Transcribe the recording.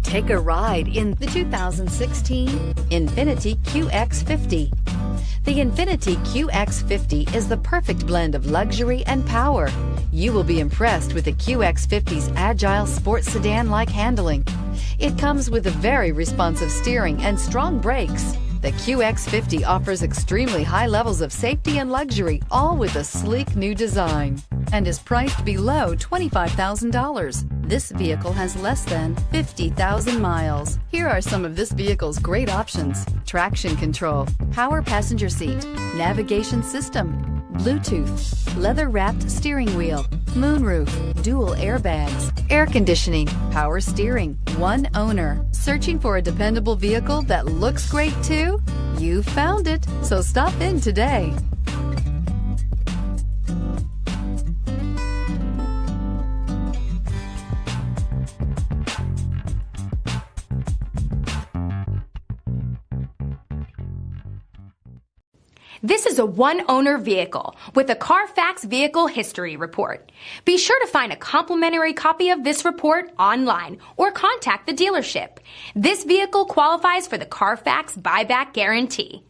Take a ride in the 2016 INFINITI QX50. The INFINITI QX50 is the perfect blend of luxury and power. You will be impressed with the QX50's agile sports sedan-like handling. It comes with a very responsive steering and strong brakes. The QX50 offers extremely high levels of safety and luxury, all with a sleek new design, and is priced below $25,000. This vehicle has less than 50,000 miles. Here are some of this vehicle's great options: traction control, power passenger seat, navigation system, Bluetooth, leather-wrapped steering wheel, moonroof, dual airbags, air conditioning, power steering, one owner. Searching for a dependable vehicle that looks great too? You found it, so stop in today. This is a one-owner vehicle with a Carfax Vehicle History Report. Be sure to find a complimentary copy of this report online or contact the dealership. This vehicle qualifies for the Carfax Buyback Guarantee.